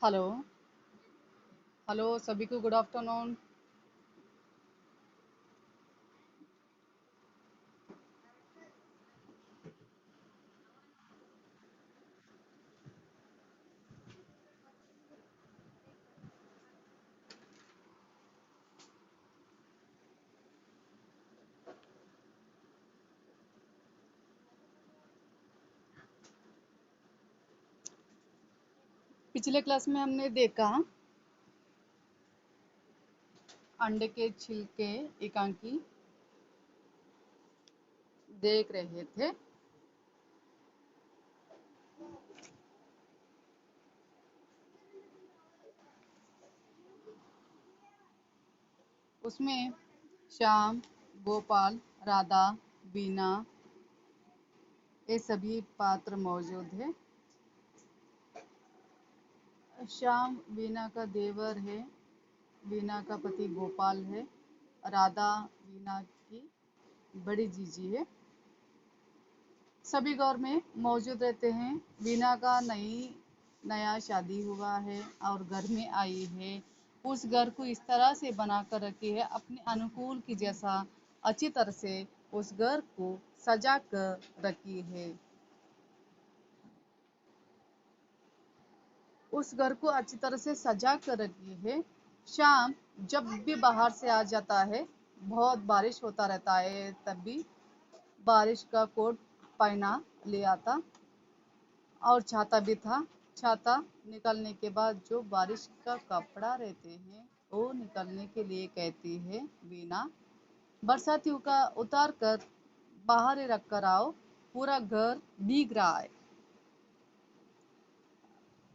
Hello. Hello सभी को good afternoon. पिछले क्लास में हमने देखा अंडे के छिलके एकांकी देख रहे थे। उसमें श्याम, गोपाल, राधा, बीना ये सभी पात्र मौजूद है। श्याम बीना का देवर है, बीना का पति गोपाल है, राधा बीना की बड़ी जीजी है। सभी घर में मौजूद रहते हैं। बीना का नया शादी हुआ है और घर में आई है। उस घर को इस तरह से बना कर रखी है अपने अनुकूल की जैसा, अच्छी तरह से उस घर को सजा कर रखी है। उस घर को अच्छी तरह से सजा कर रखी है। शाम जब भी बाहर से आ जाता है, बहुत बारिश होता रहता है, तब भी बारिश का कोट पहना ले आता और छाता भी था। छाता निकलने के बाद जो बारिश का कपड़ा रहते हैं वो निकलने के लिए कहती है बीना, बरसातियों का उतार कर बाहर ही रख कर आओ, पूरा घर भीग रहा है।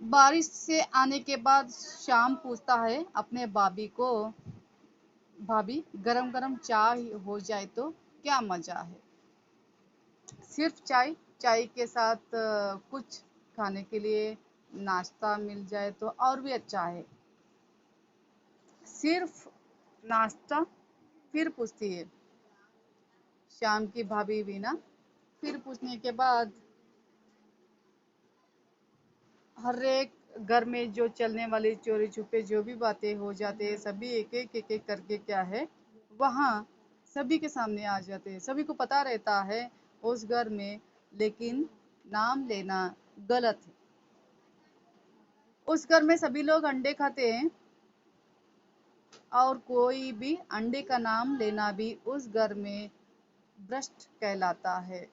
बारिश से आने के बाद शाम पूछता है अपने भाभी को, भाभी गरम गरम चाय हो जाए तो क्या मजा है। सिर्फ चाय, चाय के साथ कुछ खाने के लिए नाश्ता मिल जाए तो और भी अच्छा है। सिर्फ नाश्ता? फिर पूछती है शाम की भाभी बीना। फिर पूछने के बाद हर एक घर में जो चलने वाली चोरी छुपे जो भी बातें हो जाते हैं, सभी एक एक करके क्या है वहाँ सभी के सामने आ जाते हैं। सभी को पता रहता है उस घर में, लेकिन नाम लेना गलत है। उस घर में सभी लोग अंडे खाते हैं और कोई भी अंडे का नाम लेना भी उस घर में भ्रष्ट कहलाता है।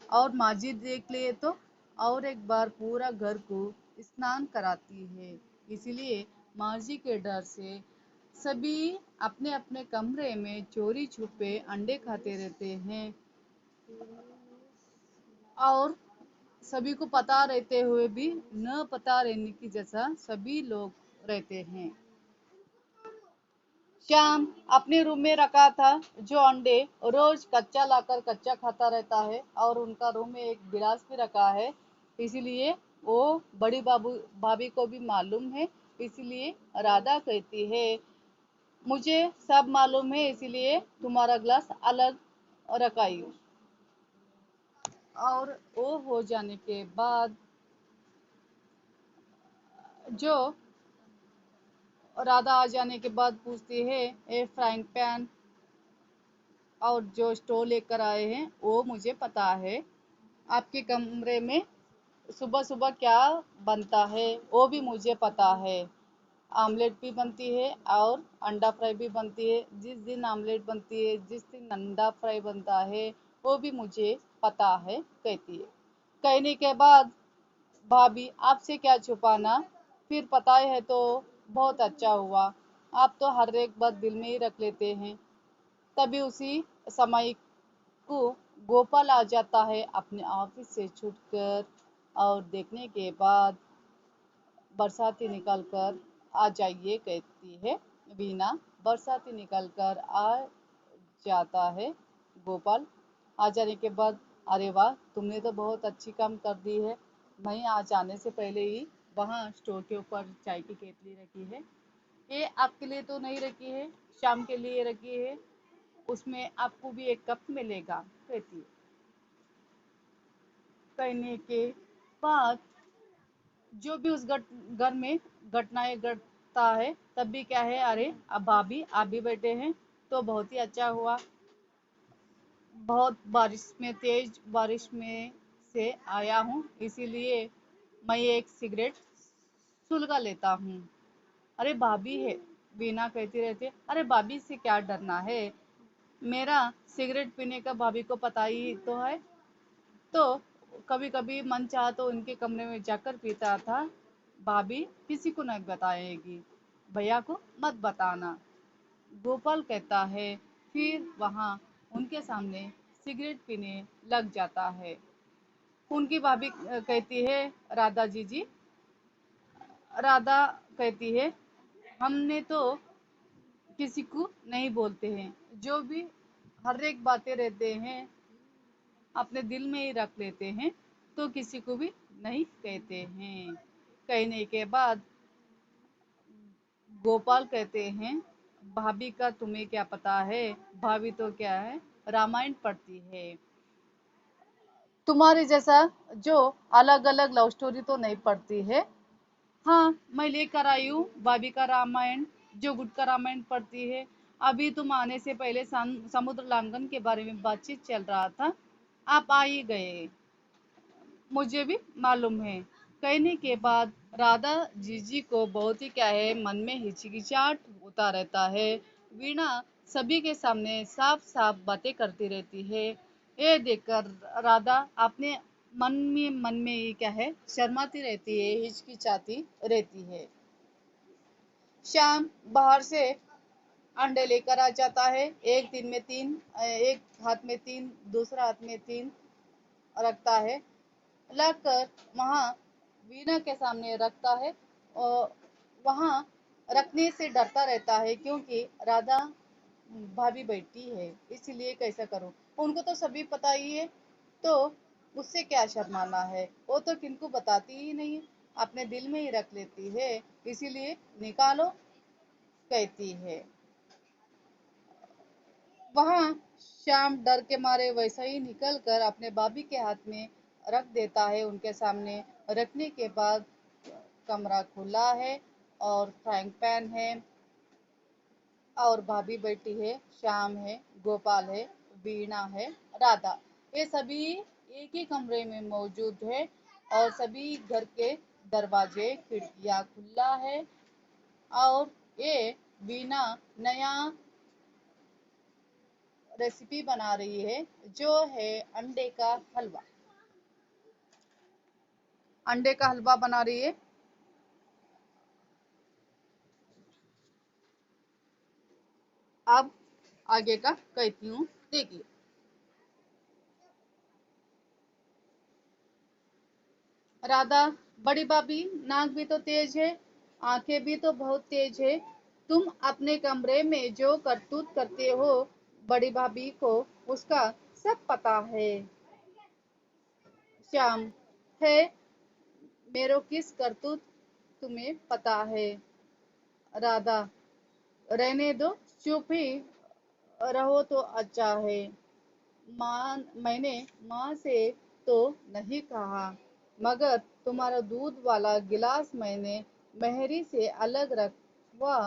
और माँ जी देख ले तो और एक बार पूरा घर को स्नान कराती है। इसलिए माँ जी के डर से सभी अपने अपने कमरे में चोरी छुपे अंडे खाते रहते हैं और सभी को पता रहते हुए भी न पता रहने की जैसा सभी लोग रहते हैं। श्याम अपने रूम में रखा था जो अंडे रोज कच्चा लाकर कच्चा खाता रहता है और उनका रूम में एक गिलास भी रखा है, इसलिए वो बड़ी बाबू भाभी को भी मालूम है। इसलिए राधा कहती है मुझे सब मालूम है, इसलिए तुम्हारा गिलास अलग रखाई। और वो हो जाने के बाद जो राधा आ जाने के बाद पूछती है ए फ्राइंग पैन और जो स्टोव लेकर आए हैं वो मुझे पता है। आपके कमरे में सुबह सुबह क्या बनता है वो भी मुझे पता है। आमलेट भी बनती है और अंडा फ्राई भी बनती है। जिस दिन आमलेट बनती है, जिस दिन अंडा फ्राई बनता है, वो भी मुझे पता है, कहती है। कहने के बाद भाभी आपसे क्या छुपाना, फिर पता है तो बहुत अच्छा हुआ। आप तो हर एक बात दिल में ही रख लेते हैं। तभी उसी समय को गोपाल आ जाता है अपने ऑफिस से छूटकर और देखने के बाद बरसाती निकल कर आ जाइए, कहती है बीना। बरसाती निकल कर आ जाता है गोपाल। आ जाने के बाद अरे वाह तुमने तो बहुत अच्छी काम कर दी है। मैं आज आने से पहले ही वहाँ स्टोर के ऊपर चाय की केतली रखी है, ये आपके लिए तो नहीं रखी है, शाम के लिए रखी है, उसमें आपको भी एक कप मिलेगा, कहती है। कहने के बाद जो भी उस घर में घटनाएं घटता है तब भी क्या है, अरे अब भाभी आप भी बैठे हैं तो बहुत ही अच्छा हुआ। बहुत बारिश में, तेज बारिश में से आया हूँ, इसीलिए मैं एक सिगरेट सुलगा लेता हूँ। अरे भाभी है, बीना कहती रहती है, अरे भाभी से क्या डरना है, मेरा सिगरेट पीने का भाभी को पता ही तो है। तो कभी कभी मन चाहा तो उनके कमरे में जाकर पीता था। भाभी किसी को नहीं बताएगी, भैया को मत बताना, गोपाल कहता है। फिर वहां उनके सामने सिगरेट पीने लग जाता है। उनकी भाभी कहती है, राधा जी, राधा कहती है, हमने तो किसी को नहीं बोलते हैं, जो भी हर एक बातें रहते हैं अपने दिल में ही रख लेते हैं, तो किसी को भी नहीं कहते हैं। कहने के बाद गोपाल कहते हैं, भाभी का तुम्हें क्या पता है, भाभी तो क्या है, रामायण पढ़ती है, तुम्हारे जैसा जो अलग अलग लव स्टोरी तो नहीं पढ़ती है। हाँ, मैं लेकर आई हूँ भाभी का रामायण, जो गुट का रामायण पढ़ती है। अभी तुम आने से पहले समुद्र लांघन के बारे में बातचीत चल रहा था, आप आ ही गए, मुझे भी मालूम है। कहने के बाद राधा जीजी को बहुत ही क्या है, मन में हिचकिचाहट होता रहता है। वीणा सभी के सामने साफ साफ बातें करती रहती है। ये देखकर राधा अपने मन में ही क्या है, शर्माती रहती है, हिचकिचाती रहती है। शाम बाहर से अंडे लेकर आ जाता है। एक दिन में तीन, एक हाथ में तीन, दूसरा हाथ में तीन रखता है, लाकर वहां वीणा के सामने रखता है। और वहां रखने से डरता रहता है, क्योंकि राधा भाभी बैठी है, इसलिए कैसा करूं, उनको तो सभी पता ही है, तो उससे क्या शर्माना है, वो तो किनको बताती ही नहीं, अपने दिल में ही रख लेती है, इसीलिए निकालो कहती है। वहां श्याम डर के मारे वैसा ही निकल कर अपने भाभी के हाथ में रख देता है, उनके सामने रखने के बाद कमरा खुला है और फ्राइंग पैन है और भाभी बैठी है, श्याम है, गोपाल है, वीणा है, राधा, ये सभी एक ही कमरे में मौजूद है। और सभी घर के दरवाजे खिड़कियां खुला है। और ये वीणा नया रेसिपी बना रही है, जो है अंडे का हलवा। अंडे का हलवा बना रही है। अब आगे का कहती हूँ, देखिए। राधा, बड़ी भाभी, नाक भी तो तेज है, आंखें भी तो बहुत तेज है, तुम अपने कमरे में जो करतूत करते हो, बड़ी भाभी को उसका सब पता है। श्याम है, मेरो किस करतूत तुम्हें पता है। राधा, रहने दो, चुप ही रहो तो अच्छा है। माँ, मैंने माँ से तो नहीं कहा, मगर तुम्हारा दूध वाला गिलास मैंने मेहरी से अलग रखवा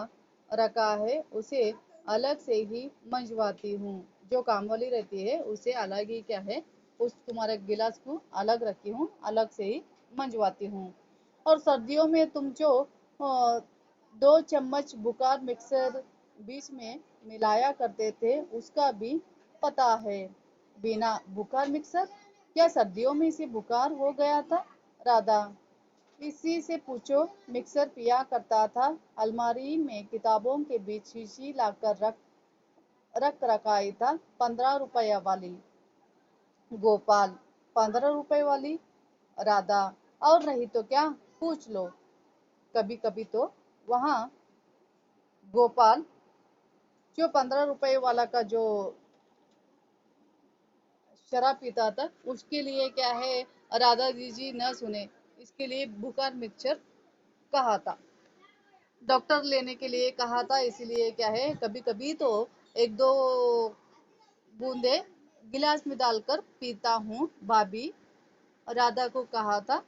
रखा है, उसे अलग से ही मंजवाती हूँ। जो काम वाली रहती है उसे अलग ही क्या है, उस तुम्हारे गिलास को अलग रखी हूँ, अलग से ही मंजवाती हूँ। और सर्दियों में तुम जो 2 चम्मच बुखार मिक्सर बीच में मिलाया करते थे, उसका भी पता है। बिना बुखार मिक्सर, क्या सर्दियों में इसे बुखार हो गया था। राधा, इसी से पूछो, मिक्सर पिया करता था, अलमारी में किताबों के बीच शीशी लाकर रख रख रखाई था, 15 रुपया वाली। गोपाल, 15 रुपए वाली। राधा, और नहीं तो क्या, पूछ लो। कभी कभी तो वहां गोपाल जो 15 रुपए वाला का जो शराब पीता था, उसके लिए क्या है, राधा जी न सुने, इसके लिए बुखार मिक्सचर कहा था, डॉक्टर लेने के लिए कहा था, इसलिए क्या है, कभी कभी तो एक दो बूंदे गिलास में डालकर पीता हूँ भाभी, राधा को कहा था।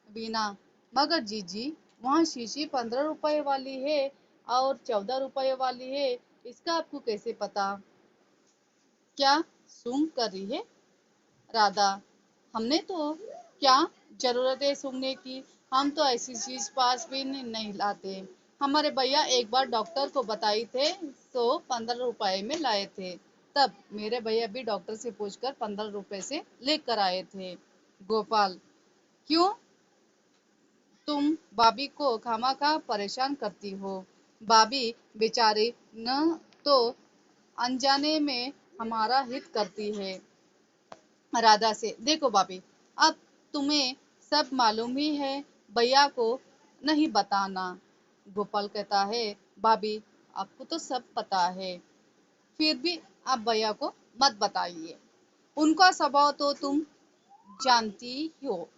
बीना, मगर जीजी, वहाँ शीशी 15 रुपए वाली है और 14 रुपए वाली है, इसका आपको कैसे पता? क्या सूंघ कर रही है राधा? हमने तो क्या जरूरत है सूंघने की? हम तो ऐसी चीज पास भी नहीं लाते। हमारे भैया एक बार डॉक्टर को बताई थे, तो 15 रुपए में लाए थे। तब मेरे भैया भी डॉक्टर से पूछकर 15 रुपए से लेकर आए थे। गोपाल, क्यों तुम भाभी को खामखा परेशान करती हो? भाभी बेचारी न तो अनजाने में हमारा हित करती है। राधा से, देखो भाभी, अब तुम्हें सब मालूम ही है, भैया को नहीं बताना। गोपाल कहता है, भाभी आपको तो सब पता है, फिर भी आप भैया को मत बताइए। उनका स्वभाव तो तुम जानती हो।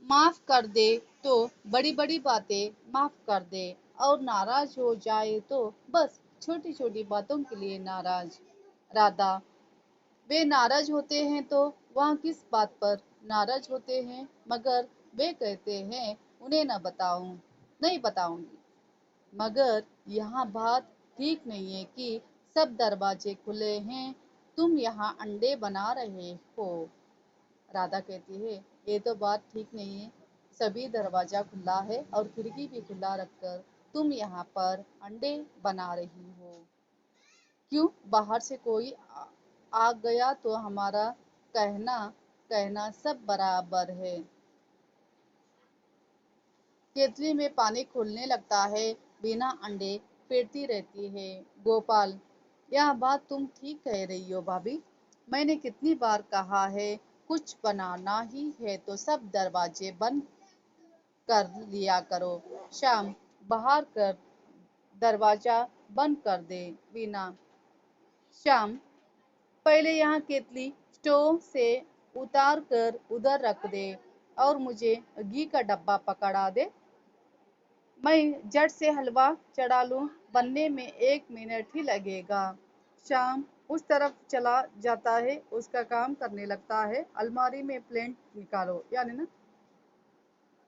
माफ कर दे तो बड़ी बड़ी बातें माफ कर दे, और नाराज हो जाए तो बस छोटी छोटी बातों के लिए नाराज। राधा, वे नाराज होते हैं तो वहाँ किस बात पर नाराज होते हैं? मगर वे कहते हैं उन्हें न बताऊं, नहीं बताऊंगी। मगर यहाँ बात ठीक नहीं है कि सब दरवाजे खुले हैं, तुम यहाँ अंडे बना रहे हो। राधा कहती है, ये तो बात ठीक नहीं है। सभी दरवाजा खुला है और खिड़की भी खुला रखकर तुम यहाँ पर अंडे बना रही हो। क्यों, बाहर से कोई आ गया तो हमारा कहना कहना सब बराबर है। केतली में पानी खोलने लगता है, बिना अंडे फेरती रहती है। गोपाल, यह बात तुम ठीक कह रही हो भाभी। मैंने कितनी बार कहा है, कुछ बनाना ही है तो सब दरवाजे बंद कर लिया करो। शाम, बाहर कर दरवाजा बंद कर दे। बिना, शाम, पहले यहाँ केतली स्टोव से उतार कर उधर रख दे और मुझे घी का डब्बा पकड़ा दे। मैं झट से हलवा चढ़ा लूं, बनने में 1 मिनट ही लगेगा। शाम उस तरफ चला जाता है, उसका काम करने लगता है। अलमारी में प्लेट निकालो, यानी ना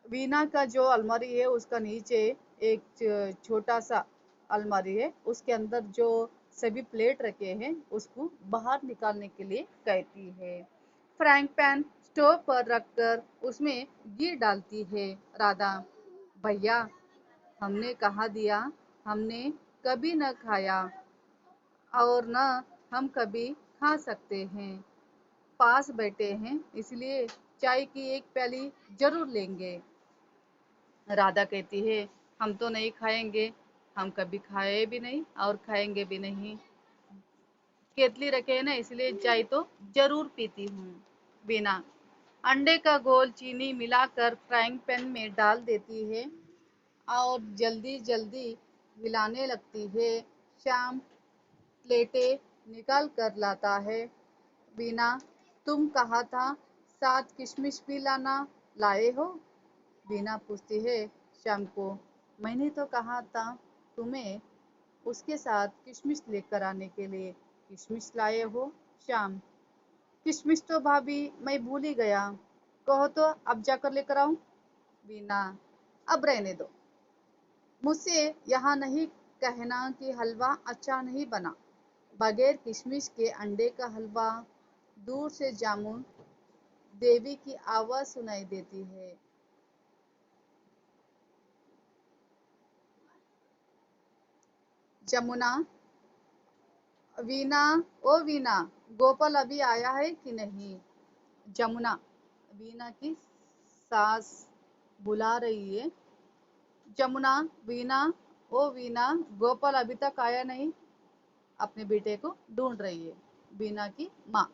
वीना का जो अलमारी है उसका नीचे एक छोटा सा अलमारी है, उसके अंदर जो सभी प्लेट रखे हैं उसको बाहर निकालने के लिए कहती है। फ्राइंग पैन स्टोव पर रखकर उसमें घी डालती है। राधा, भैया हमने कहा दिया, हमने कभी न खाया और न हम कभी खा सकते हैं। पास बैठे हैं इसलिए चाय की एक प्याली जरूर लेंगे। राधा कहती है, हम तो नहीं खाएंगे, हम कभी खाए भी नहीं और खाएंगे भी नहीं। केतली रखे है ना, इसलिए चाय तो जरूर पीती हूँ। बिना, अंडे का घोल चीनी मिलाकर फ्राइंग पैन में डाल देती है और जल्दी जल्दी हिलाने लगती है। शाम प्लेटें निकाल कर लाता है। बिना, तुम कहा था साथ किशमिश भी लाना, लाए हो? बीना पूछती है श्याम को, मैंने तो कहा था तुम्हें उसके साथ किशमिश लेकर आने के लिए, किशमिश लाए हो? श्याम, किशमिश तो भाभी मैं भूल ही गया, कहो तो अब जाकर लेकर आऊं? बीना, अब रहने दो, मुझसे यहाँ नहीं कहना कि हलवा अच्छा नहीं बना। बगैर किशमिश के अंडे का हलवा। दूर से जामुन देवी की आवाज सुनाई देती है। जमुना, वीना, ओ वीना, गोपाल अभी आया है कि नहीं? जमुना, वीना की सास बुला रही है। जमुना, वीना, ओ वीना, गोपाल अभी तक आया नहीं, अपने बेटे को ढूंढ रही है। वीना की माँ,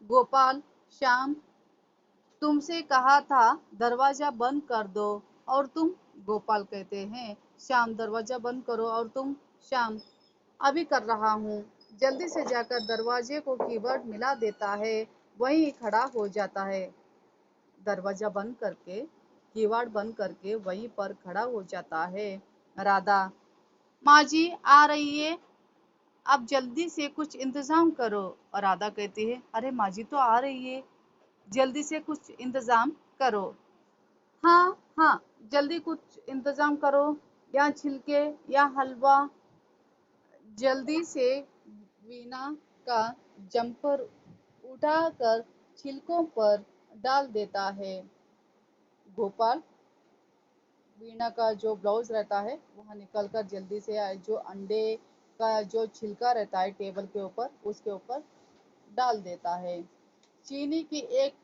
गोपाल, श्याम, तुमसे कहा था दरवाजा बंद कर दो और तुम? गोपाल कहते हैं, श्याम दरवाजा बंद करो और तुम? श्याम, अभी कर रहा हूँ। जल्दी से जाकर दरवाजे को कीवर्ड मिला देता है, वहीं खड़ा हो जाता है। दरवाजा बंद करके, कीवर्ड बंद करके वहीं पर खड़ा हो जाता है। राधा, माँ जी आ रही है, अब जल्दी से कुछ इंतजाम करो। और राधा कहती है, अरे माँ जी तो आ रही है, जल्दी से कुछ इंतजाम करो। हाँ हाँ, जल्दी कुछ इंतजाम करो, या छिलके या हलवा। जल्दी से वीना का जम्पर उठाकर छिलकों पर डाल देता है। गोपाल वीणा का जो ब्लाउज रहता है वहाँ निकलकर जल्दी से जो अंडे का जो छिलका रहता है टेबल के ऊपर उसके ऊपर डाल देता है। चीनी की एक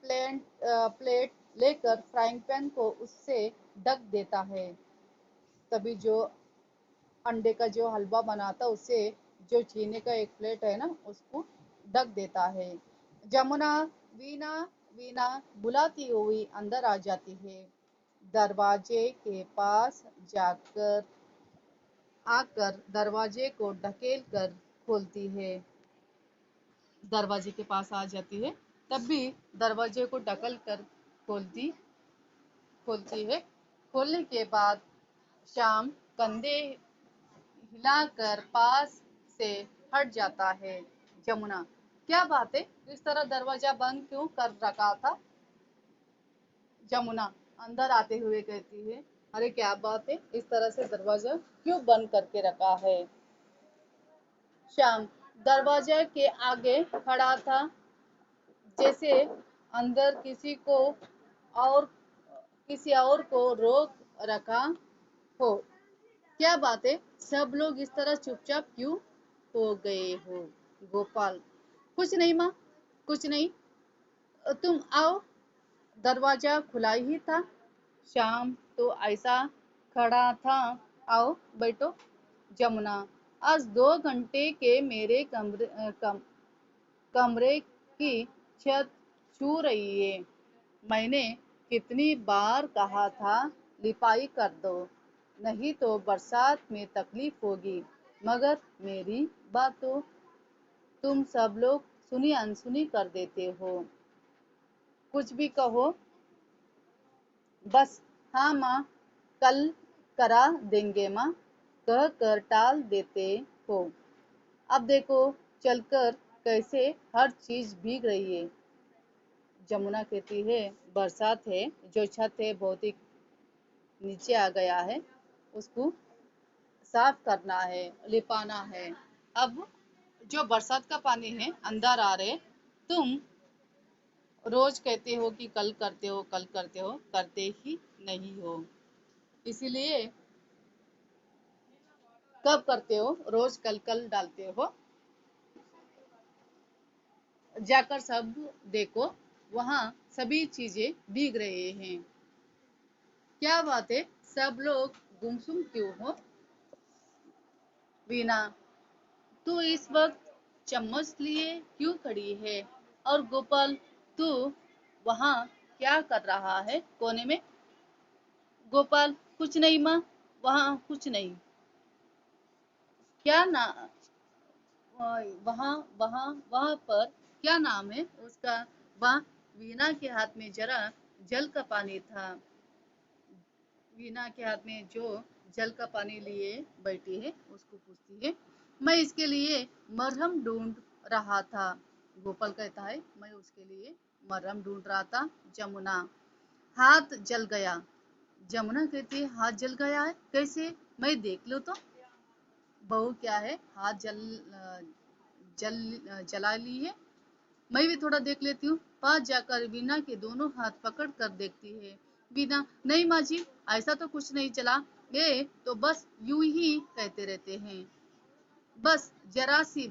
प्लेट लेकर फ्राइंग पैन को उससे ढक देता है। तभी जो अंडे का जो हलवा बनाता उससे जो चीनी का एक प्लेट है ना उसको ढक देता है। जमुना वीना वीना बुलाती हुई अंदर आ जाती है। दरवाजे के पास जाकर आकर दरवाजे को ढकेल कर खोलती है। दरवाजे के पास आ जाती है, तब भी दरवाजे को ढकल कर खोलती खोलती है। खोलने के बाद श्याम कंधे हिलाकर पास से हट जाता है। जमुना, क्या बात है, इस तरह दरवाजा बंद क्यों कर रखा था? जमुना अंदर आते हुए कहती है, अरे क्या बात है, इस तरह से दरवाजा क्यों बंद करके रखा है? श्याम दरवाजा के आगे खड़ा था, जैसे अंदर और किसी और को रोक रखा हो। क्या बात है, सब लोग इस तरह चुपचाप क्यों हो गए हो? गोपाल, कुछ नहीं माँ, कुछ नहीं, तुम आओ, दरवाजा खुला ही था। श्याम तो ऐसा खड़ा था, आओ बैठो। जमुना, आज 2 घंटे के मेरे कमरे की छत छू रही है। मैंने कितनी बार कहा था लिपाई कर दो, नहीं तो बरसात में तकलीफ होगी, मगर मेरी बात तो तुम सब लोग सुनी अनसुनी कर देते हो। कुछ भी कहो, बस हाँ माँ, कल करा देंगे माँ कह कर टाल देते हो। अब देखो चलकर कैसे हर चीज भीग रही है। जमुना कहती है, बरसात है, जो छत है बहुत ही नीचे आ गया है, उसको साफ करना है, लिपाना है। अब जो बरसात का पानी है अंदर आ रहे, तुम रोज कहते हो कि कल करते हो, कल करते हो, करते ही नहीं हो। इसीलिए कब करते हो, रोज कल कल डालते हो। जाकर सब देखो, वहां सभी चीजें भीग रहे हैं। क्या बात है, सब लोग गुमसुम क्यों हो? वीना, तू इस वक्त चम्मच लिए क्यों खड़ी है? और गोपाल, तू वहां क्या कर रहा है कोने में? गोपाल, कुछ नहीं माँ, वहां कुछ नहीं। क्या ना वहां वहां वहां पर क्या नाम है उसका? वह वीना के हाथ में जरा जल का पानी था। वीना के हाथ में जो जल का पानी लिए बैठी है उसको पूछती है, मैं इसके लिए मरहम ढूंढ रहा था। गोपाल कहता है, मैं उसके लिए मरहम ढूंढ रहा था। जमुना, हाथ जल गया। जमुना कहती है, हाथ जल गया है, कैसे? मैं देख लूं तो। बहू क्या है, हाथ जल जला ली है, मैं भी थोड़ा देख लेती हूँ। पास जाकर बीना के दोनों हाथ पकड़ कर देखती है। बीना, नहीं माँ जी, ऐसा तो कुछ नहीं चला, ये तो बस यूं ही कहते रहते हैं, बस जरा सी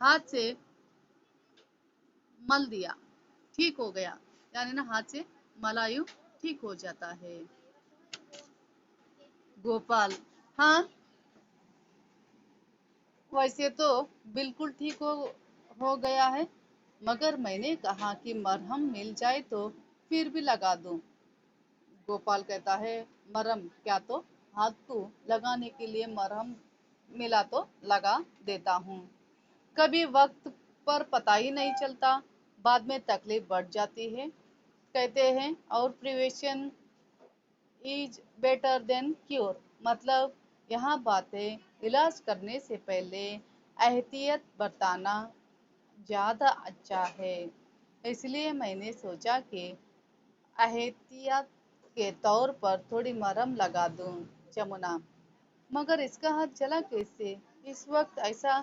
हाथ से मल दिया, ठीक हो गया। यानी ना हाथ से मलायु ठीक हो जाता है। गोपाल, हाँ, वैसे तो बिल्कुल ठीक हो गया है, मगर मैंने कहा कि मरहम मिल जाए तो फिर भी लगा दूं। गोपाल कहता है, मरहम क्या, तो हाथ को लगाने के लिए मरहम मिला तो लगा देता हूँ। कभी वक्त पर पता ही नहीं चलता, बाद में तकलीफ बढ़ जाती है। कहते हैं और prevention is better than cure, मतलब यहाँ बातें इलाज करने से पहले एहतियात बरतना ज़्यादा अच्छा है। इसलिए मैंने सोचा कि एहतियात के तौर पर थोड़ी मरहम लगा दूं। जमुना, मगर इसका हाथ जला कैसे? इस वक्त ऐसा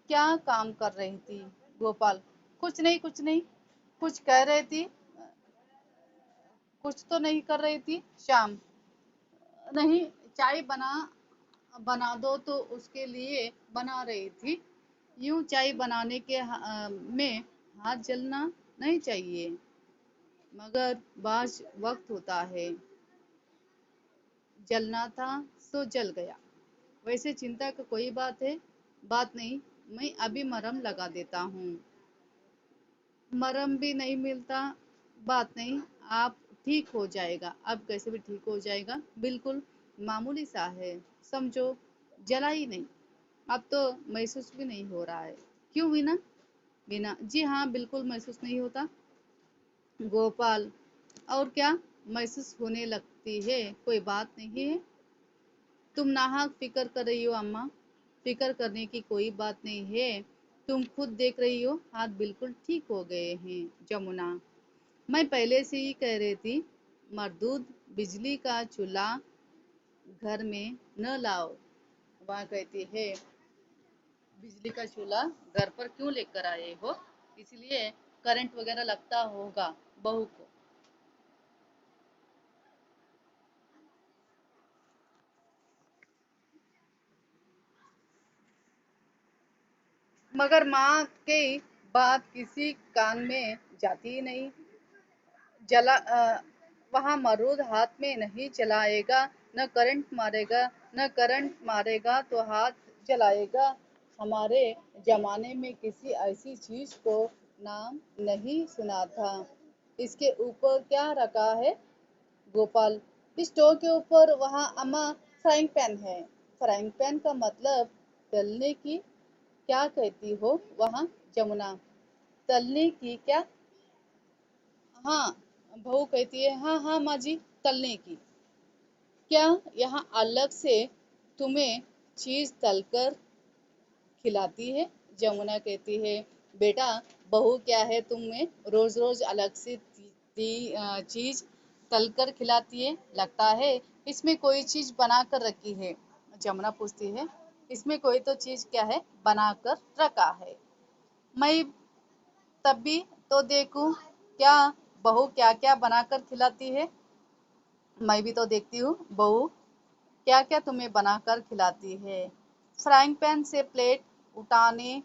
क्या काम कर रही थी? गोपाल, कुछ नहीं कुछ नहीं। कुछ कह रही थी? कुछ तो नहीं कर रही थी। श्याम, नहीं, चाय बना बना दो तो उसके लिए बना रही थी। यूं चाय बनाने के में हाथ जलना नहीं चाहिए, मगर बाज वक्त होता है। जलना था सो जल गया। वैसे चिंता का कोई बात नहीं। मैं अभी मरहम लगा देता हूँ। मरहम भी नहीं मिलता? बात नहीं, आप ठीक हो जाएगा। अब कैसे भी ठीक हो जाएगा, बिल्कुल मामूली सा है, समझो। जला ही नहीं, अब तो महसूस भी नहीं हो रहा है। क्यों वीना? वीना, जी हाँ, बिल्कुल महसूस नहीं होता। गोपाल, और क्या महसूस होने लगती है? कोई बात नहीं है। तुम नाहक फिक्र कर रही हो अम्मा। फिक्र करने की कोई बात नहीं है। तुम खुद देख रही हो, हाथ बिल्कुल ठीक हो गए हैं। जमुना, मैं पहले से ही कह रही थी, मरदूद बिजली का चूल्हा घर में न लाओ। वह कहती है, बिजली का चूल्हा घर पर क्यों लेकर आए हो? इसलिए करंट वगैरह लगता होगा बहू को। मगर माँ की बात किसी कान में जाती ही नहीं। वहां मरूद हाथ में नहीं जलाएगा। न करंट मारेगा, न करंट मारेगा तो हाथ जलाएगा। हमारे जमाने में किसी ऐसी चीज को नाम नहीं सुना था। इसके ऊपर क्या रखा है? गोपाल, स्टोव के ऊपर वहाँ अम्मा फ्राइंग पैन है। फ्राइंग पैन का मतलब तलने की क्या कहती हो वहाँ? जमुना, तलने की क्या? हाँ, बहू कहती है, हाँ हाँ माँ जी, तलने की। क्या यहाँ अलग से तुम्हें चीज तलकर खिलाती है? जमुना कहती है, बेटा, बहू क्या है, तुम्हें रोज रोज अलग से चीज तलकर खिलाती है? लगता है इसमें कोई चीज बना कर रखी है। जमुना पूछती है, इसमें कोई तो चीज क्या है बना कर रखा है? मैं तब भी तो देखूं, क्या बहू क्या क्या बनाकर खिलाती है। मैं भी तो देखती हूँ बहू क्या क्या तुम्हें बनाकर खिलाती है। फ्राइंग पैन से प्लेट उठाने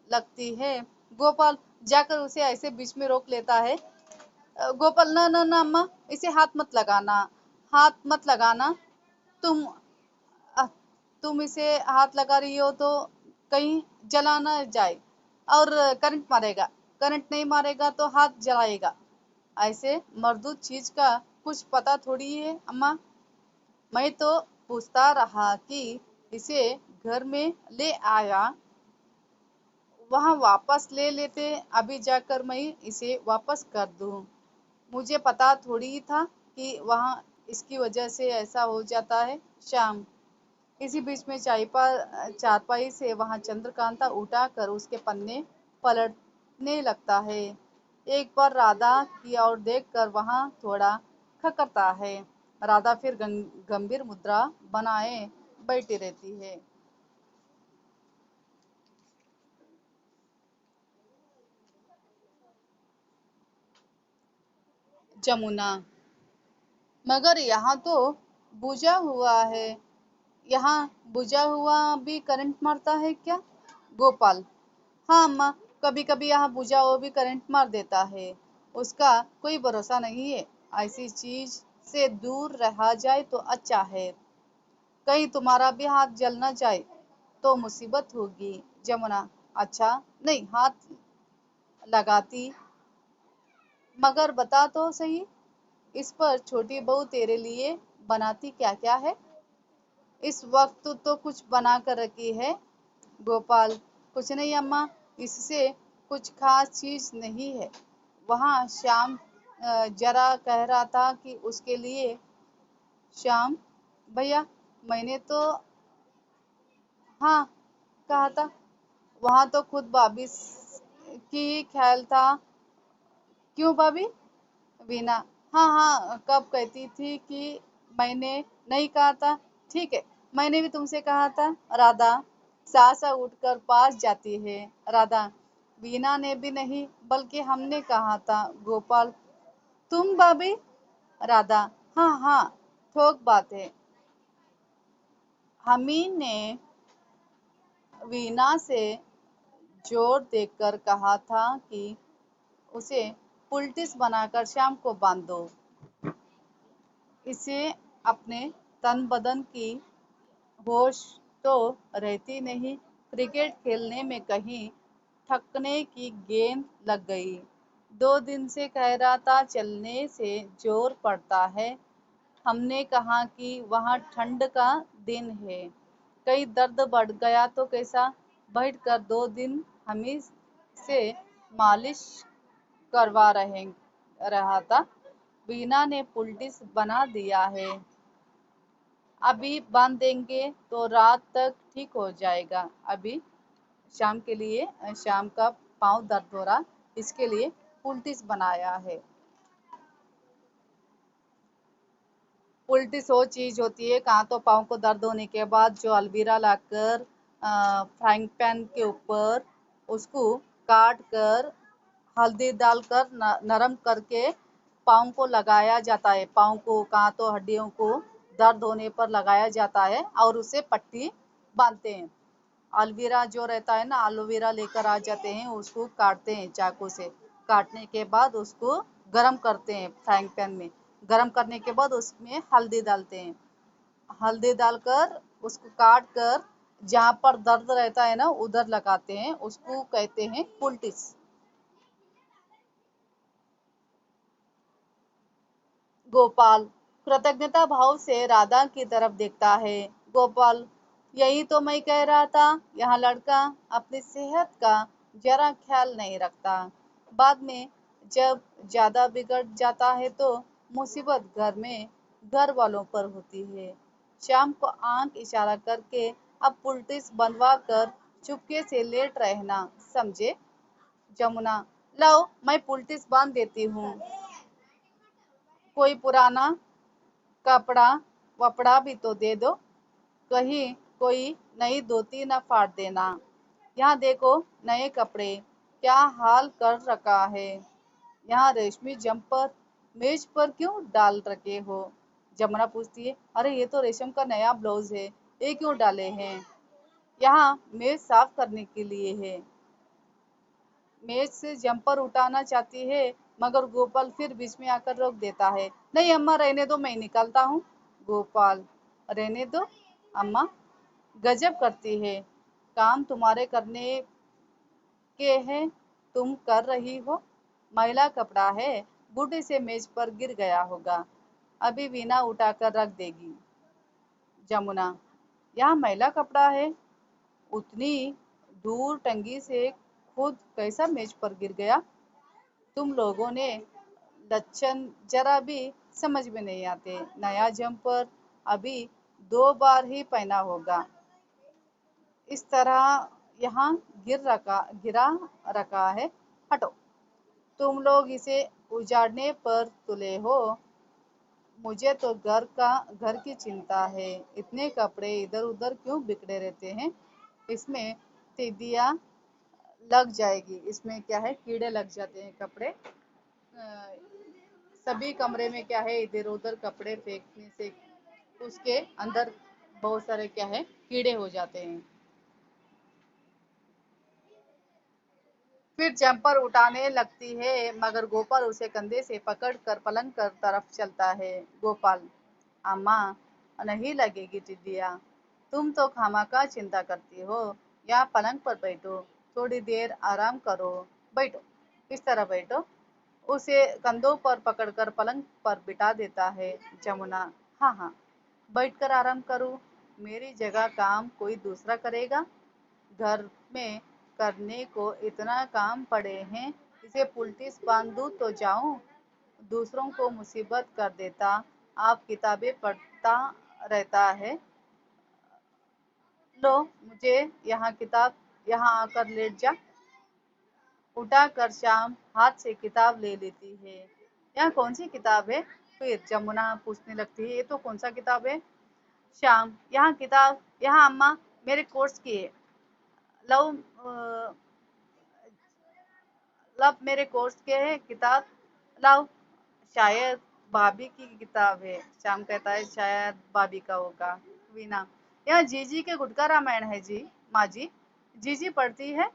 लगती है। गोपाल जाकर उसे ऐसे बीच में रोक लेता है। गोपाल, ना ना ना अम्मा, इसे हाथ मत लगाना, हाथ मत लगाना। तुम अ, तुम इसे हाथ लगा रही हो तो कहीं जला ना जाए, और करंट मारेगा। करंट नहीं मारेगा तो हाथ जलाएगा। ऐसे मरदूद चीज का कुछ पता थोड़ी है अम्मा। मैं तो पूछता रहा कि इसे घर में ले आया, वहां वापस ले लेते। अभी जाकर मैं इसे वापस कर दूं। मुझे पता थोड़ी था कि वहां इसकी वजह से ऐसा हो जाता है। शाम, इसी बीच में चारपाई से वहां चंद्रकांता उठा कर उसके पन्ने पलटने लगता है। एक बार राधा की ओर देखकर वहां थोड़ा खकरता है। राधा फिर गंभीर मुद्रा बनाए बैठी रहती है। जमुना, मगर यहाँ तो बुझा हुआ है। यहाँ बुझा हुआ भी करंट मारता है क्या? गोपाल, हाँ अम्मा, कभी कभी यहाँ बुझा हुआ भी करंट मार देता है। उसका कोई भरोसा नहीं है। ऐसी चीज से दूर रहा जाए तो अच्छा है। कहीं तुम्हारा भी हाथ जल न जाए तो मुसीबत होगी। जमुना, अच्छा, नहीं हाथ लगाती, मगर बता तो सही, इस पर छोटी बहू तेरे लिए बनाती क्या क्या है? इस वक्त तो कुछ बना कर रखी है। गोपाल, कुछ नहीं अम्मा, इससे कुछ खास चीज नहीं है। वहाँ श्याम जरा कह रहा था कि उसके लिए। श्याम भैया, मैंने तो हाँ कहा था। वहाँ तो खुद भाभी की ही ख्याल था। क्यों भाभी? वीना, हाँ हाँ, कब कहती थी कि मैंने नहीं कहा था? ठीक है, मैंने भी तुमसे कहा था। राधा सासा उठकर पास जाती है। राधा, वीना ने भी नहीं बल्कि हमने कहा था। गोपाल, तुम भाभी? राधा, हाँ हाँ, ठोक बात है। हमी ने वीना से जोर देकर कहा था कि उसे पुलटिस बनाकर शाम को बांध दो। इसे अपने तन बदन की होश तो रहती नहीं। क्रिकेट खेलने में कहीं थकने की गेंद लग गई। 2 दिन से कह रहा था चलने से जोर पड़ता है। हमने कहा कि वहाँ ठंड का दिन है, कहीं दर्द बढ़ गया तो कैसा? बैठकर 2 दिन हमी से मालिश करवा रहा था। वीना ने पुलटिस बना दिया है। अभी बांध देंगे तो रात तक ठीक हो जाएगा। अभी शाम के लिए, शाम का पाँव दर्द हो रहा, इसके लिए पुलटिस बनाया है। पुलटिस वो चीज होती है, कहाँ तो पाँव को दर्द होने के बाद जो अलवीरा लाकर फ्राइंग पैन के ऊपर उसको काट कर हल्दी डालकर नरम करके पाँव को लगाया जाता है। पाँव को, कहाँ तो हड्डियों को दर्द होने पर लगाया जाता है और उसे पट्टी बांधते हैं। एलोवेरा जो रहता है ना, एलोवेरा लेकर आ जाते हैं, उसको काटते हैं चाकू से। काटने के बाद उसको गरम करते हैं फ्राइंग पैन में। गरम करने के बाद उसमें हल्दी डालते हैं। हल्दी डालकर उसको काट कर जहाँ पर दर्द रहता है ना उधर लगाते हैं, उसको कहते हैं पुलटिस। गोपाल कृतज्ञता भाव से राधा की तरफ देखता है। गोपाल, यही तो मैं कह रहा था, यहाँ लड़का अपनी सेहत का जरा ख्याल नहीं रखता। बाद में जब ज्यादा बिगड़ जाता है तो मुसीबत घर में घर वालों पर होती है। शाम को आंख इशारा करके अब पुलटिस बनवा कर चुपके से लेट रहना, समझे? जमुना, लाओ मैं पुलटिस बांध देती हूँ। कोई पुराना कपड़ा वपड़ा भी तो दे दो, कहीं कोई नई धोती न फाड़ देना। यहाँ देखो नए कपड़े क्या हाल कर रखा है। यहाँ रेशमी जम्पर मेज पर क्यों डाल रखे हो? जमुना पूछती है, अरे ये तो रेशम का नया ब्लाउज है, ये क्यों डाले हैं? यहाँ मेज साफ करने के लिए है। मेज से जम्पर उठाना चाहती है मगर गोपाल फिर बीच में आकर रोक देता है। नहीं अम्मा, रहने दो, मैं निकालता हूँ। गोपाल, रहने दो अम्मा, गजब करती है। काम तुम्हारे करने के हैं, तुम कर रही हो। मैला कपड़ा है, बूढ़े से मेज पर गिर गया होगा, अभी वीना उठाकर रख देगी। जमुना, यहाँ मैला कपड़ा है, उतनी दूर टंगी से खुद कैसा मेज पर गिर गया? तुम लोगों ने लक्षण जरा भी समझ में नहीं आते। नया जम्पर अभी 2 बार ही पहना होगा, इस तरह यहाँ गिरा रखा है। हटो, तुम लोग इसे उजाड़ने पर तुले हो। मुझे तो घर की चिंता है। इतने कपड़े इधर उधर क्यों बिखरे रहते हैं? इसमें तिदिया लग जाएगी, इसमें क्या है, कीड़े लग जाते हैं कपड़े। सभी कमरे में क्या है, इधर उधर कपड़े फेंकने से उसके अंदर बहुत सारे क्या है, कीड़े हो जाते हैं। फिर जम्पर उठाने लगती है मगर गोपाल उसे कंधे से पकड़कर पलंग कर तरफ चलता है। गोपाल, अम्मा, नहीं लगेगी टिड्डियाँ, तुम तो खामखा चिंता करती हो। यहाँ पलंग पर बैठो, थोड़ी देर आराम करो। बैठो, इस तरह बैठो। उसे कंधों पर पकड़कर पलंग पर बिठा देता है। जमुना, हाँ हाँ, बैठकर आराम करूँ, मेरी जगह काम कोई दूसरा करेगा? घर में करने को इतना काम पड़े हैं, इसे पुलटिस बांध दूं तो जाऊं? दूसरों को मुसीबत कर देता, आप किताबें पढ़ता रहता है। लो, मुझे यहाँ आकर लेट जा। उठा कर शाम हाथ से किताब ले लेती है। यह कौन सी किताब है? फिर जमुना पूछने लगती है, ये तो कौन सा किताब है? श्याम, यहाँ किताब, यहाँ अम्मा मेरे कोर्स की है। लव लव मेरे कोर्स के है किताब। लव, शायद भाभी की किताब है। श्याम कहता है शायद भाभी का होगा। वीना, यह जीजी के गुटका रामायण है जी। माँ जी, जीजी पढ़ती है,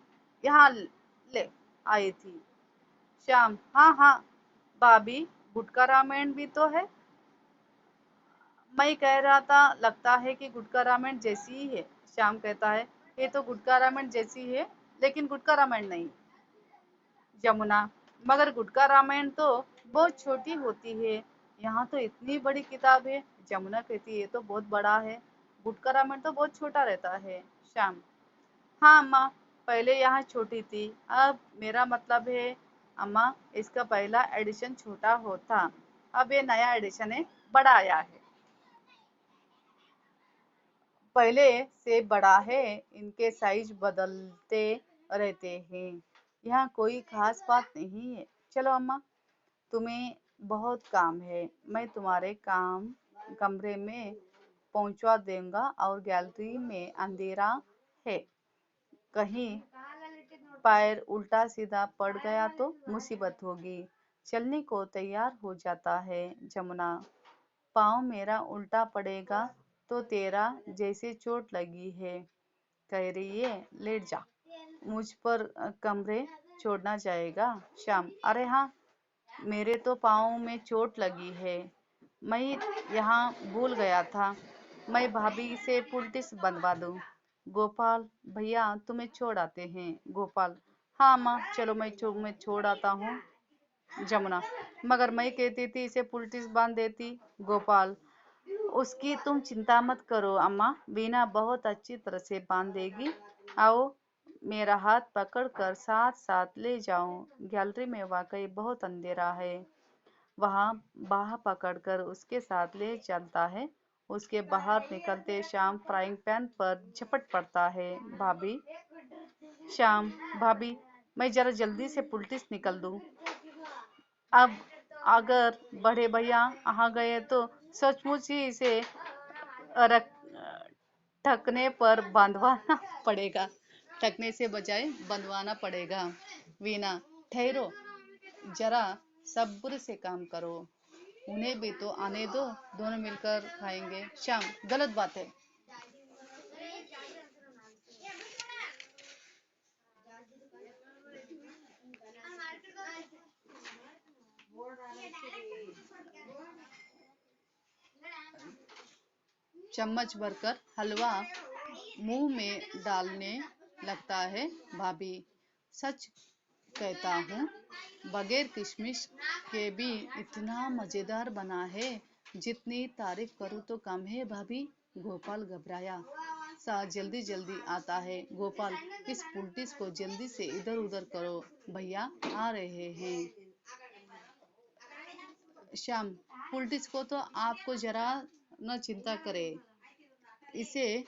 यहाँ ले आई थी। श्याम, हाँ हाँ भाभी, गुटका रामायण भी तो है। मैं कह रहा था लगता है कि गुटका रामायण जैसी ही है। श्याम कहता है ये तो गुटका रामायण जैसी है, लेकिन गुटका रामायण नहीं। जमुना, मगर गुटका रामायण तो बहुत छोटी होती है, यहाँ तो इतनी बड़ी किताब है। जमुना कहती है ये तो बहुत बड़ा है, गुटका रामायण तो बहुत छोटा रहता है। श्याम, हाँ अम्मा, पहले यहाँ छोटी थी, अब मेरा मतलब है अम्मा, इसका पहला एडिशन छोटा होता, अब ये नया एडिशन है, बड़ा आया है। पहले से बड़ा है, इनके साइज बदलते रहते हैं, यहाँ कोई खास बात नहीं है। चलो अम्मा, तुम्हें बहुत काम है, मैं तुम्हारे काम कमरे में पहुंचा दूंगा, और गैलरी में अंधेरा है, कहीं पैर उल्टा सीधा पड़ गया तो मुसीबत होगी। चलने को तैयार हो जाता है। जमुना, पाँव मेरा उल्टा पड़ेगा तो तेरा जैसे चोट लगी है, कह रही है लेट जा, मुझ पर कमरे छोड़ना जाएगा। श्याम, अरे हाँ, मेरे तो पाँव में चोट लगी है, मैं यहाँ भूल गया था, मैं भाभी से पुलटिस बनवा दूँ। गोपाल, भैया तुम्हें छोड़ आते हैं। गोपाल, हाँ माँ चलो, मैं छोड़ आता हूँ। जमुना, मगर मैं कहती थी इसे पुलटिस बांध देती। गोपाल, उसकी तुम चिंता मत करो अम्मा, वीना बहुत अच्छी तरह से बांध देगी। आओ, मेरा हाथ पकड़कर साथ साथ ले जाऊं। गैलरी में वाकई बहुत अंधेरा है। वहां बाह पकड़कर उसके साथ ले चलता है। उसके बाहर निकलते शाम फ्राइंग पैन पर झपट पड़ता है। भाभी, श्याम, भाभी, मैं जरा जल्दी से पुलटिस निकल दूं। अब अगर बड़े भैया आ गए तो सचमुच ही इसे रख ढकने पर बंधवाना पड़ेगा, ढकने से बजाय बंधवाना पड़ेगा। वीना, ठहरो जरा, सब्र से काम करो, उन्हें भी तो आने दो, दोनों मिलकर खाएंगे। श्याम, गलत बात है। चम्मच भरकर हलवा मुंह में डालने लगता है। भाभी, सच कहता हूँ, बगैर किशमिश के भी इतना मजेदार बना है, जितनी तारीफ करूँ तो कम है। भाभी, गोपाल घबराया सा जल्दी जल्दी आता है। गोपाल, इस पुलटिस को जल्दी से इधर उधर करो, भैया आ रहे हैं। श्याम, पुलटिस को तो आपको जरा न चिंता करे, इसे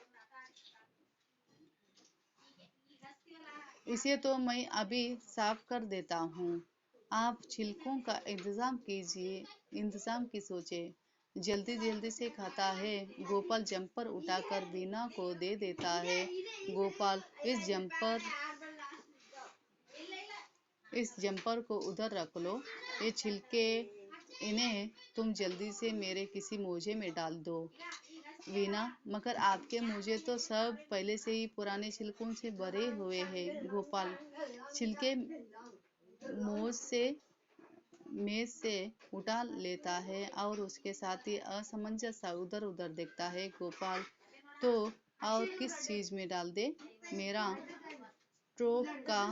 इसे तो मैं अभी साफ कर देता हूँ, आप छिलकों का इंतजाम की सोचे। जल्दी जल्दी से खाता है। गोपाल जम्पर उठाकर बीना को दे देता है। गोपाल, इस जम्पर को उधर रख लो, ये छिलके, इन्हें तुम जल्दी से मेरे किसी मोजे में डाल दो। वीना, मगर आपके मोजे तो सब पहले से ही पुराने छिलकों से भरे हुए हैं। गोपाल, छिलके मोज से मेज से उठा लेता है और उसके साथ ही असमंजस सा उधर उधर देखता है। गोपाल, तो और किस चीज में डाल दे? मेरा टोप का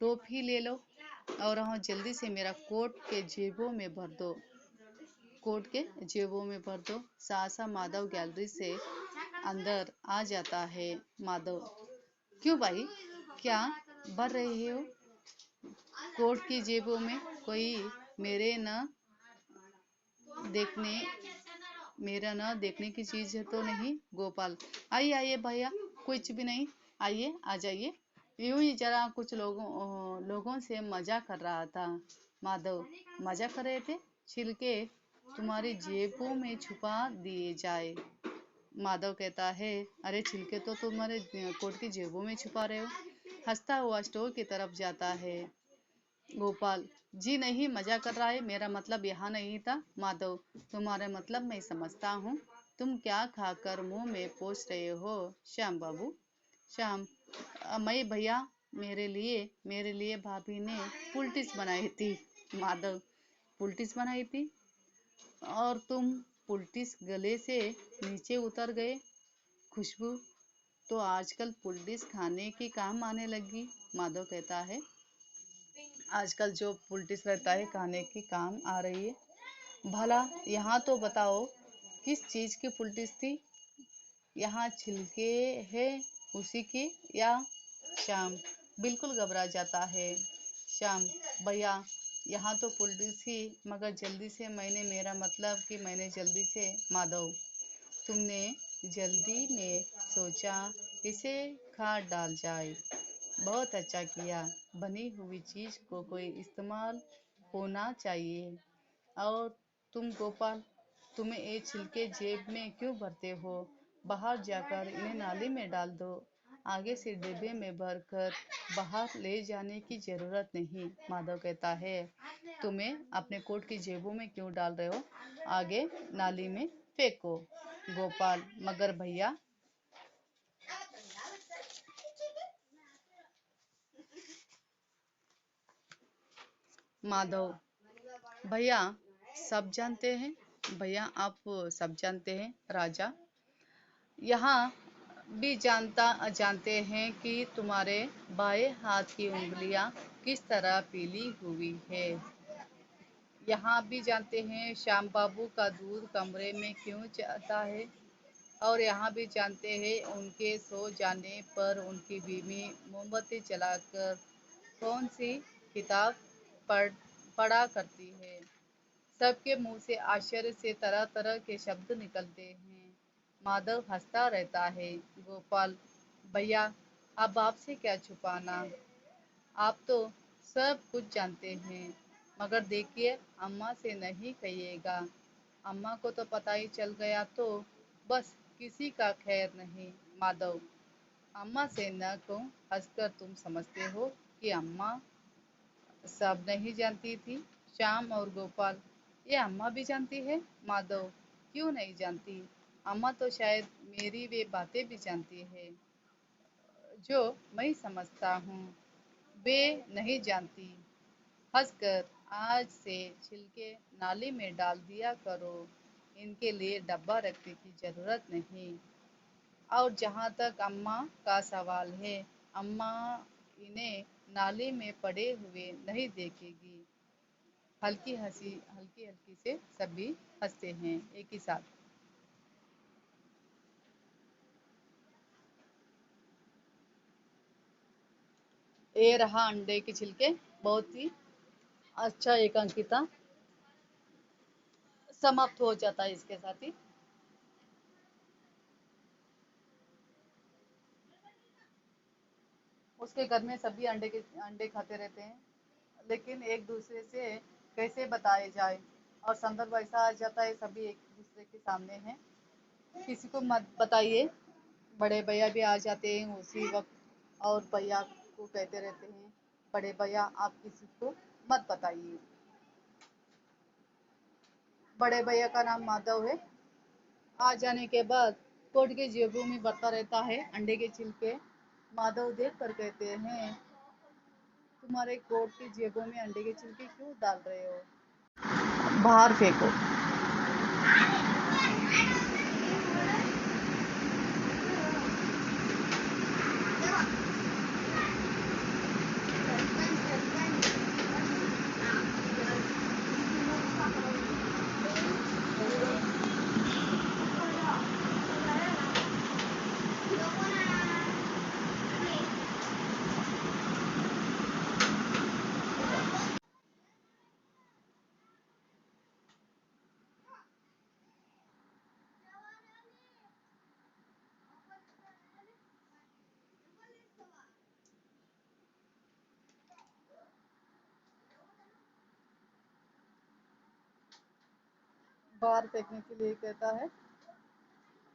टोप ही ले लो, और हाँ जल्दी से मेरा कोट के जेबों में भर दो। सासा माधव गैलरी से अंदर आ जाता है। माधव, क्यों भाई, क्या भर रहे हो कोट की जेबों में? कोई मेरे न देखने मेरा न देखने की चीज है तो नहीं? गोपाल, आइए आइए भैया, कुछ भी नहीं, आइए आ जाइए। यूं ही जरा कुछ लोगों से मजा कर रहा था। माधव: मजा कर रहे थे? छिलके तुम्हारी जेबों में छुपा दिए जाए। माधव कहता है, अरे छिलके तो तुम्हारे कोट की जेबों में छुपा रहे हो। हंसता हुआ स्टोर की तरफ जाता है। गोपाल: जी नहीं, मजा कर रहा है, मेरा मतलब यहाँ नहीं था। माधव: तुम्हारा मतलब मैं समझता हूँ। तुम क्या खाकर मुंह में पोंछ रहे हो? श्याम बाबू: श्याम: मैं भैया, मेरे लिए भाभी ने पुलटिस बनाई थी। माधव: पुलटिस बनाई थी? और तुम पुलटिस गले से नीचे उतर गए? खुशबू: तो आजकल पुलटिस खाने की काम आने लगी। माधव कहता है, आजकल जो पुलटिस रहता है खाने की काम आ रही है। भला यहाँ तो बताओ, किस चीज की पुलटिस थी? यहाँ छिलके है उसी की, या? श्याम बिल्कुल घबरा जाता है। श्याम: भैया, यहाँ तो पुलटिस ही, मगर जल्दी से, मेरा मतलब कि मैंने जल्दी से। माधव: तुमने जल्दी में सोचा इसे खा डाल जाए। बहुत अच्छा किया। बनी हुई चीज को कोई इस्तेमाल होना चाहिए। और तुम गोपाल, तुम्हें ये छिलके जेब में क्यों भरते हो? बाहर जाकर इन्हें नाली में डाल दो। आगे से डिब्बे में भरकर बाहर ले जाने की जरूरत नहीं। माधव कहता है, तुम्हें अपने कोट की जेबों में क्यों डाल रहे हो? आगे नाली में फेंको। गोपाल: मगर भैया। माधव: भैया सब जानते हैं, भैया आप सब जानते हैं। राजा: यहाँ भी जानते हैं कि तुम्हारे बाएं हाथ की उंगलियां किस तरह पीली हुई है। यहाँ भी जानते हैं श्याम बाबू का दूध कमरे में क्यों जाता है। और यहाँ भी जानते हैं उनके सो जाने पर उनकी बीवी मोमबत्ती जलाकर कौन सी किताब पढ़ पढ़ा करती है। सबके मुंह से आश्चर्य से तरह तरह के शब्द निकलते हैं। माधव हंसता रहता है। गोपाल: भैया, अब आपसे क्या छुपाना, आप तो सब कुछ जानते हैं। मगर देखिए, अम्मा से नहीं कहिएगा। अम्मा को तो पता ही चल गया तो बस किसी का खैर नहीं। माधव: अम्मा से न कहूं, हंसकर तुम समझते हो कि अम्मा सब नहीं जानती थी। श्याम और गोपाल: ये अम्मा भी जानती है? माधव: क्यों नहीं जानती, अम्मा तो शायद मेरी वे बातें भी जानती है जो मैं समझता हूँ। वे नहीं जानती। हंसकर, आज से छिलके नाली में डाल दिया करो, इनके लिए डब्बा रखने की जरूरत नहीं। और जहाँ तक अम्मा का सवाल है, अम्मा इन्हें नाली में पड़े हुए नहीं देखेगी। हल्की हंसी, हल्की हल्की से सभी हंसते हैं एक ही साथ। ये रहा अंडे के छिलके। बहुत ही अच्छा एकांकिता समाप्त हो जाता है इसके साथ ही। उसके घर में सभी अंडे खाते रहते हैं, लेकिन एक दूसरे से कैसे बताए जाए। और संदर्भ ऐसा आ जाता है, सभी एक दूसरे के सामने हैं, किसी को मत बताइए। बड़े भैया भी आ जाते हैं उसी वक्त और भैया को कहते रहते हैं, बड़े भैया आप किसी को मत बताइए। बड़े भैया का नाम माधव है। आ जाने के बाद कोट के जेबों में भरता रहता है अंडे के छिलके। माधव देख कर कहते हैं, तुम्हारे कोट की जेबों में अंडे के छिलके क्यों डाल रहे हो? बाहर फेंको। बाहर फेंकने के लिए कहता है।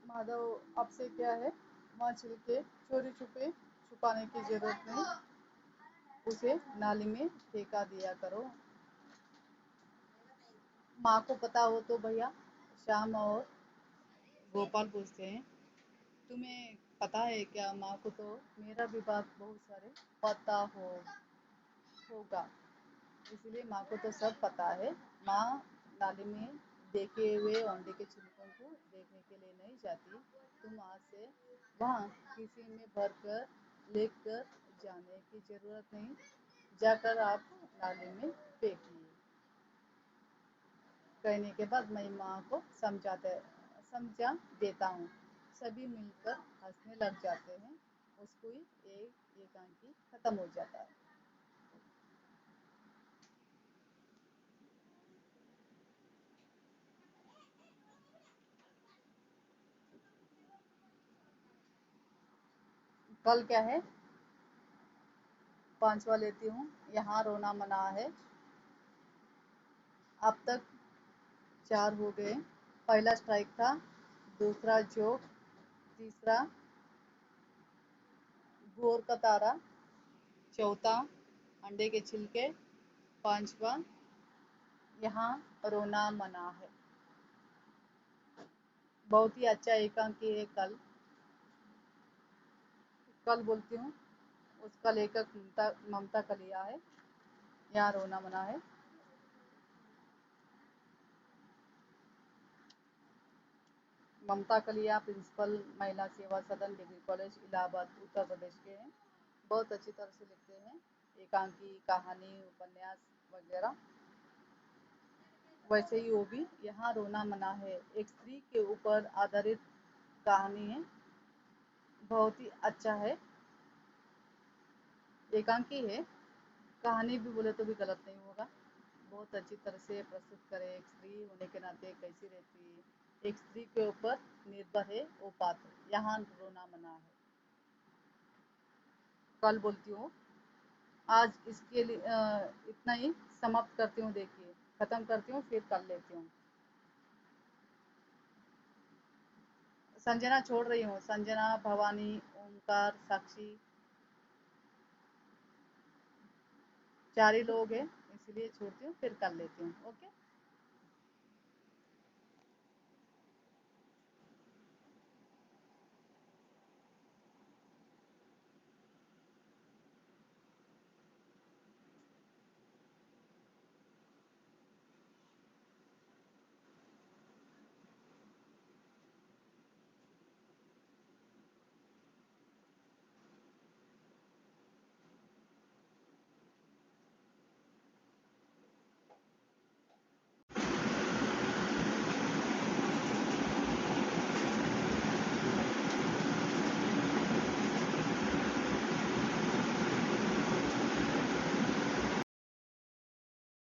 माधव आपसे क्या है, माँ छिलके चोरी छुपे छुपाने की जरूरत नहीं, उसे नाली में फेंका दिया करो। माँ को पता हो तो भैया। श्याम और गोपाल पूछते हैं, तुम्हें पता है क्या, माँ को तो मेरा भी बात बहुत सारे पता होगा, इसलिए माँ को तो सब पता है। माँ नाली में देखे हुए अंडे के छिलकों को देखने के लिए नहीं जाती। तुम आज से वहाँ किसी में भर कर लेकर जाने की जरूरत नहीं, जाकर आप नाली में फेंकिए। कहने के बाद मैं माँ को समझा देता हूँ। सभी मिलकर हंसने लग जाते हैं। उसको ही एक एकांकी खत्म हो जाता है। कल क्या है, पांचवा लेती हूँ। यहाँ रोना मना है। अब तक चार हो गए। पहला स्ट्राइक था, दूसरा जोक, तीसरा भोर का तारा, चौथा अंडे के छिलके, पांचवा यहाँ रोना मना है। बहुत ही अच्छा एकांकी है कल। कल बोलती हूँ। उसका लेखक ममता ममता कलिया है। यहाँ रोना मना है। ममता कलिया प्रिंसिपल, महिला सेवा सदन, डिग्री कॉलेज, इलाहाबाद, उत्तर प्रदेश के हैं। बहुत अच्छी तरह से लिखते हैं एकांकी, कहानी, उपन्यास वगैरह। वैसे ही वो भी यहाँ रोना मना है एक स्त्री के ऊपर आधारित कहानी है। बहुत ही अच्छा है, एकांकी है। कहानी भी बोले तो भी गलत नहीं होगा। बहुत अच्छी तरह से प्रस्तुत करे, एक स्त्री होने के नाते कैसी रहती है, एक स्त्री के ऊपर निर्भर है वो पात्र। यहाँ रोना मना है। कल बोलती हूँ। आज इसके लिए इतना ही समाप्त करती हूँ। देखिए, खत्म करती हूँ, फिर कर लेती हूँ। संजना छोड़ रही हूँ। संजना, भवानी, ओमकार, साक्षी, चार ही लोग हैं, इसलिए छोड़ती हूँ, फिर कर लेती हूँ। ओके।